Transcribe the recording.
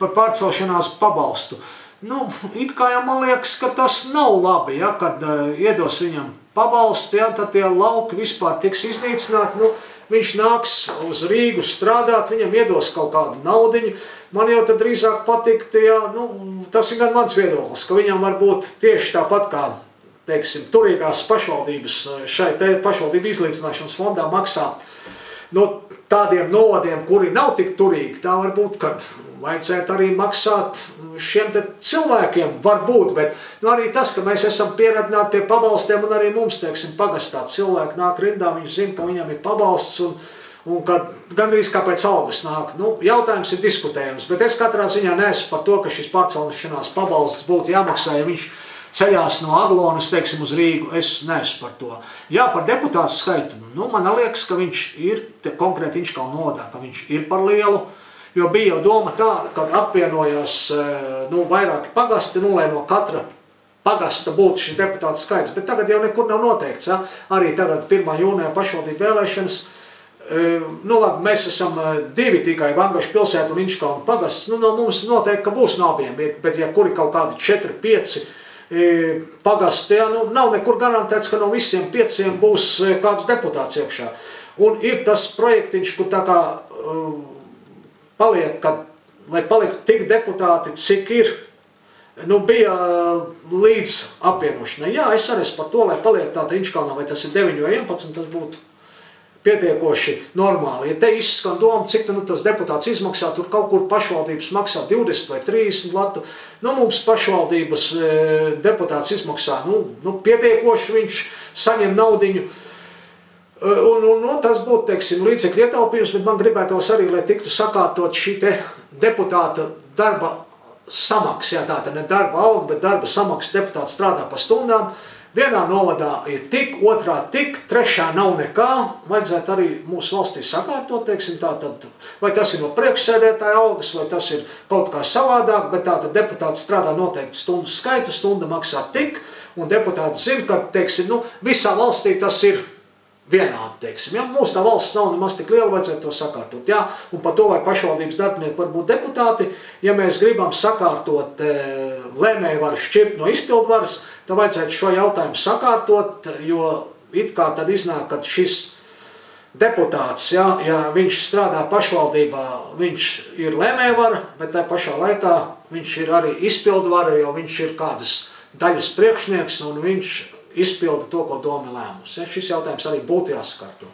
par pārcelšanās pabalstu. Nu, it kā jau man liekas, ka tas nav labi, ja, kad iedos viņam pabalstu, ja, tad tie lauki vispār tiks iznīcināti. Nu, viņš nāks uz Rīgu strādāt, viņam iedos kaut kādu naudiņu. Man jau tad drīzāk patikt, ja, nu, tas ir gan mans viedoklis, ka viņam var būt tieši tāpat kā, teiksim, turīgās pašvaldības šai te pašvaldību izlīdzināšanas fondā maksā no tādiem novadiem, kuri nav tik turīgi. Tā var būt, kad vajadzētu arī maksāt šiem te cilvēkiem, varbūt, bet nu, arī tas, ka mēs esam pieradināti pie pabalstiem un arī mums, teiksim, pagastā cilvēki nāk rindā, viņš zina, ka viņam ir pabalsts un kad gandrīz kā pēc algas nāk. Nu, jautājums ir diskutējums, bet es katrā ziņā neesmu par to, ka šis pārcelšanās pabalsts būtu jāmaksā, ja viņš ceļās no Aglonas, teiksim, uz Rīgu, es neesmu par to. Jā, par deputātu skaitu, nu, man liekas, ka viņš ir, konkrēti Inčkalna novadā, ka viņš ir par lielu, jo bija jau doma tāda, kad apvienojās nu, vairāki pagasti, nu, lai no katra pagasta būtu šis deputātu skaits, bet tagad jau nekur nav noteikts, ja? Arī tagad 1. jūnijā pašvaldību vēlēšanas, nu labi, mēs esam divi tikai Vangašu pilsētu un Inčkalna pagasts, nu no mums noteikti, ka būs no abiem, bet ja kuri kaut kādi 4-5 pagasti, ja, nu nav nekur garantēts, ka no visiem 5 būs kāds deputāts iekšā. Un ir tas projektiņš, kur tā kā paliek, lai paliktu tik deputāti, cik ir, nu bija līdz apvienošanai. Jā, es arī esmu par to, lai paliek tāda Inčkalnā, vai tas ir 9 vai 11, tas būtu pietiekoši normāli. Ja te izskan doma, cik nu, tas deputāts izmaksā, tur kaut kur pašvaldības maksā 20 vai 30 latu, nu mums pašvaldības deputāts izmaksā, nu pietiekoši viņš saņem naudiņu, un tas būtu, teiksim, līdzekļu ietaupījums, bet man gribētos arī, lai tiktu sakārtot šī te deputāta darba samaksa, jā, tātad ne darba alga, bet darba samaksa, deputāts strādā pa stundām. Vienā novadā ir tik, otrā tik, trešā nav nekā, vajadzētu arī mūsu valstī sakārtot, teiksim, tātad, vai tas ir no priekšsēdētāja algas, vai tas ir kaut kā savādāk, bet tātad deputāts strādā noteikti stundu skaitu, stunda maksā tik, un deputāts zina, ka, teiksim, nu, visā valstī tas ir vienādi, teiksim, ja? Mūsu tā valsts nav nemaz tik liela, vajadzētu to sakārtot, jā, un par to, vai pašvaldības darbinieki var būt deputāti, ja mēs gribam sakārtot lēmējvaru šķirt no izpildvaras, tad vajadzētu šo jautājumu sakārtot, jo it kā tad iznāk, ka šis deputāts, ja viņš strādā pašvaldībā, viņš ir lēmējvara, bet tā pašā laikā viņš ir arī izpildvara, jo viņš ir kādas daļas priekšnieks, un viņš izpilda to, ko doma lēmusi. Šis jautājums arī būtu jāsakārto.